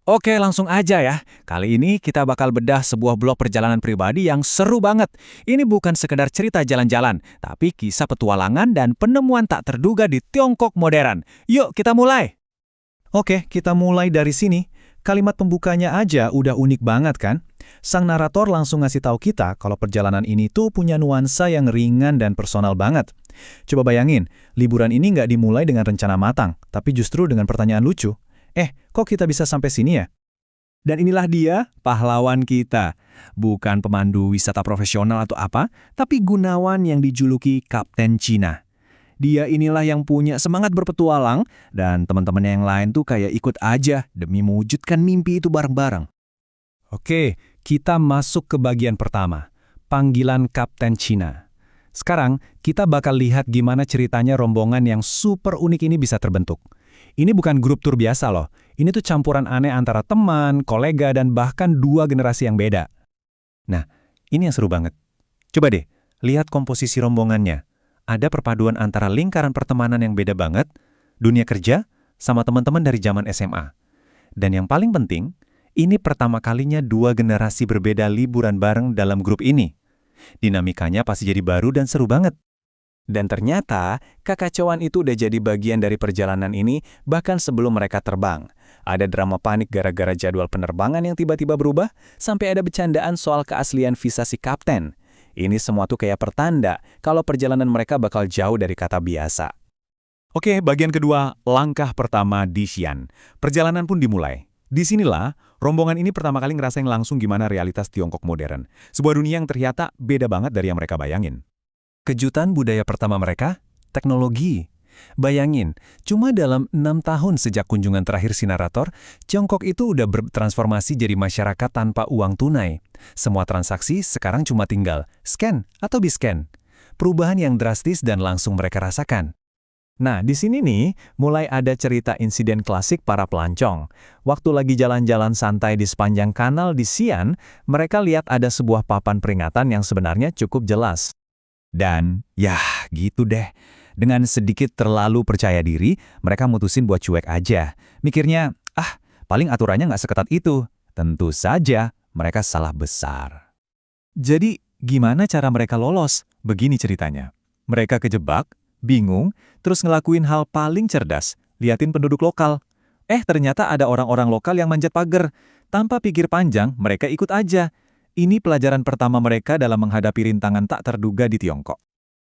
Oke, langsung aja ya. Kali ini kita bakal bedah sebuah blog perjalanan pribadi yang seru banget. Ini bukan sekedar cerita jalan-jalan, tapi kisah petualangan dan penemuan tak terduga di Tiongkok modern. Yuk, kita mulai. Oke, kita mulai dari sini. Kalimat pembukanya aja udah unik banget kan? Sang narator langsung ngasih tahu kita kalau perjalanan ini tuh punya nuansa yang ringan dan personal banget. Coba bayangin, liburan ini nggak dimulai dengan rencana matang, tapi justru dengan pertanyaan lucu. Kok kita bisa sampai sini ya? Dan inilah dia, pahlawan kita. Bukan pemandu wisata profesional atau apa, tapi Gunawan yang dijuluki Kapten Cina. Dia inilah yang punya semangat berpetualang, dan teman-teman yang lain tuh kayak ikut aja demi mewujudkan mimpi itu bareng-bareng. Oke, kita masuk ke bagian pertama, panggilan Kapten Cina. Sekarang, kita bakal lihat gimana ceritanya rombongan yang super unik ini bisa terbentuk. Ini bukan grup tur biasa loh, ini tuh campuran aneh antara teman, kolega, dan bahkan dua generasi yang beda. Nah, ini yang seru banget. Coba deh, lihat komposisi rombongannya. Ada perpaduan antara lingkaran pertemanan yang beda banget, dunia kerja, sama teman-teman dari zaman SMA. Dan yang paling penting, ini pertama kalinya dua generasi berbeda liburan bareng dalam grup ini. Dinamikanya pasti jadi baru dan seru banget. Dan ternyata, kekacauan itu udah jadi bagian dari perjalanan ini bahkan sebelum mereka terbang. Ada drama panik gara-gara jadwal penerbangan yang tiba-tiba berubah, sampai ada bercandaan soal keaslian visa si kapten. Ini semua tuh kayak pertanda kalau perjalanan mereka bakal jauh dari kata biasa. Oke, bagian kedua, langkah pertama di Xi'an. Perjalanan pun dimulai. Disinilah, rombongan ini pertama kali ngerasain langsung gimana realitas Tiongkok modern. Sebuah dunia yang ternyata beda banget dari yang mereka bayangin. Kejutan budaya pertama mereka, teknologi. Bayangin, cuma dalam 6 tahun sejak kunjungan terakhir si narator, Tiongkok itu udah bertransformasi jadi masyarakat tanpa uang tunai. Semua transaksi sekarang cuma tinggal scan atau bi-scan. Perubahan yang drastis dan langsung mereka rasakan. Nah, di sini nih, mulai ada cerita insiden klasik para pelancong. Waktu lagi jalan-jalan santai di sepanjang kanal di Xi'an, mereka lihat ada sebuah papan peringatan yang sebenarnya cukup jelas. Dan, gitu deh. Dengan sedikit terlalu percaya diri, mereka mutusin buat cuek aja. Mikirnya, paling aturannya nggak seketat itu. Tentu saja, mereka salah besar. Jadi, gimana cara mereka lolos? Begini ceritanya. Mereka kejebak, bingung, terus ngelakuin hal paling cerdas, liatin penduduk lokal. Ternyata ada orang-orang lokal yang manjat pagar. Tanpa pikir panjang, mereka ikut aja. Ini pelajaran pertama mereka dalam menghadapi rintangan tak terduga di Tiongkok.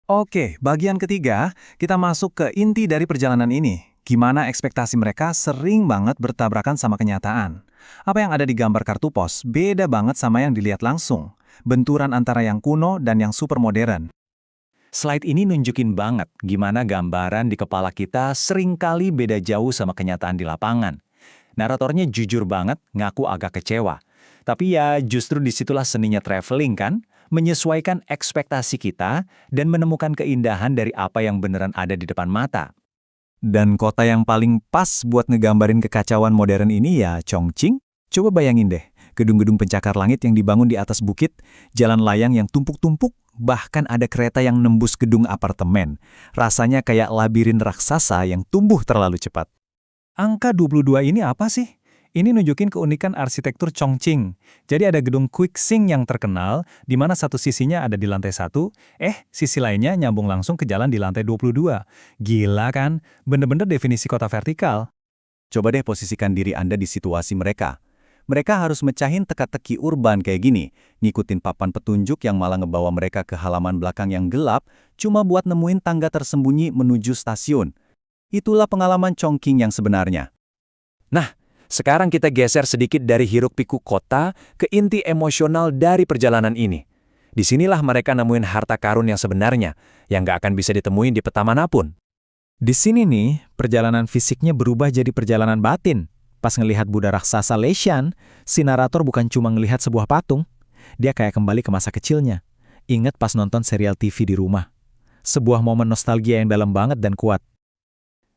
Oke, bagian ketiga, kita masuk ke inti dari perjalanan ini. Gimana ekspektasi mereka sering banget bertabrakan sama kenyataan. Apa yang ada di gambar kartu pos beda banget sama yang dilihat langsung. Benturan antara yang kuno dan yang super modern. Slide ini nunjukin banget gimana gambaran di kepala kita seringkali beda jauh sama kenyataan di lapangan. Naratornya jujur banget, ngaku agak kecewa. Tapi ya justru disitulah seninya traveling kan? Menyesuaikan ekspektasi kita dan menemukan keindahan dari apa yang beneran ada di depan mata. Dan kota yang paling pas buat ngegambarin kekacauan modern ini ya Chongqing. Coba bayangin deh, gedung-gedung pencakar langit yang dibangun di atas bukit, jalan layang yang tumpuk-tumpuk, bahkan ada kereta yang nembus gedung apartemen. Rasanya kayak labirin raksasa yang tumbuh terlalu cepat. Angka 22 ini apa sih? Ini nunjukin keunikan arsitektur Chongqing. Jadi ada gedung Qixing yang terkenal, di mana satu sisinya ada di lantai 1, sisi lainnya nyambung langsung ke jalan di lantai 22. Gila kan? Bener-bener definisi kota vertikal. Coba deh posisikan diri Anda di situasi mereka. Mereka harus mecahin teka-teki urban kayak gini, ngikutin papan petunjuk yang malah ngebawa mereka ke halaman belakang yang gelap, cuma buat nemuin tangga tersembunyi menuju stasiun. Itulah pengalaman Chongqing yang sebenarnya. Nah, sekarang kita geser sedikit dari hiruk-pikuk kota ke inti emosional dari perjalanan ini. Disinilah mereka nemuin harta karun yang sebenarnya, yang nggak akan bisa ditemuin di peta manapun. Di sini nih, perjalanan fisiknya berubah jadi perjalanan batin. Pas ngelihat Buddha raksasa Leishan, si narator bukan cuma ngelihat sebuah patung, dia kayak kembali ke masa kecilnya. Ingat pas nonton serial TV di rumah. Sebuah momen nostalgia yang dalam banget dan kuat.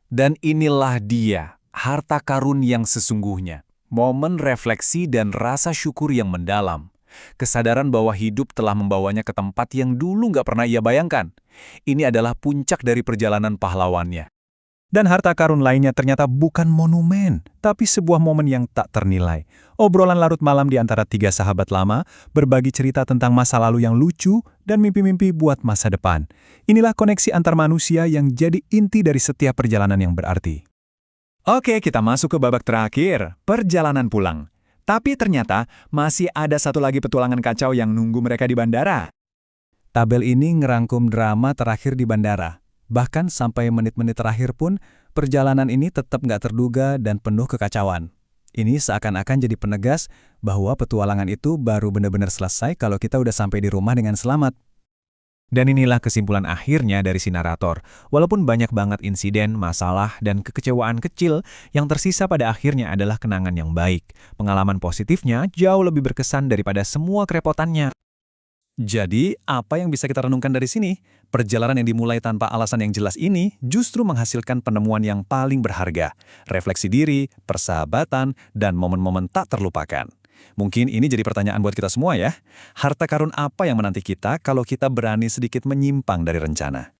Dan inilah dia, harta karun yang sesungguhnya. Momen refleksi dan rasa syukur yang mendalam. Kesadaran bahwa hidup telah membawanya ke tempat yang dulu nggak pernah ia bayangkan. Ini adalah puncak dari perjalanan pahlawannya. Dan harta karun lainnya ternyata bukan monumen, tapi sebuah momen yang tak ternilai. Obrolan larut malam di antara tiga sahabat lama, berbagi cerita tentang masa lalu yang lucu, dan mimpi-mimpi buat masa depan. Inilah koneksi antar manusia yang jadi inti dari setiap perjalanan yang berarti. Oke, kita masuk ke babak terakhir, perjalanan pulang. Tapi ternyata masih ada satu lagi petualangan kacau yang nunggu mereka di bandara. Tabel ini ngerangkum drama terakhir di bandara. Bahkan sampai menit-menit terakhir pun, perjalanan ini tetap nggak terduga dan penuh kekacauan. Ini seakan-akan jadi penegas bahwa petualangan itu baru benar-benar selesai kalau kita udah sampai di rumah dengan selamat. Dan inilah kesimpulan akhirnya dari si narator. Walaupun banyak banget insiden, masalah, dan kekecewaan kecil, yang tersisa pada akhirnya adalah kenangan yang baik. Pengalaman positifnya jauh lebih berkesan daripada semua kerepotannya. Jadi, apa yang bisa kita renungkan dari sini? Perjalanan yang dimulai tanpa alasan yang jelas ini justru menghasilkan penemuan yang paling berharga. Refleksi diri, persahabatan, dan momen-momen tak terlupakan. Mungkin ini jadi pertanyaan buat kita semua ya. Harta karun apa yang menanti kita kalau kita berani sedikit menyimpang dari rencana?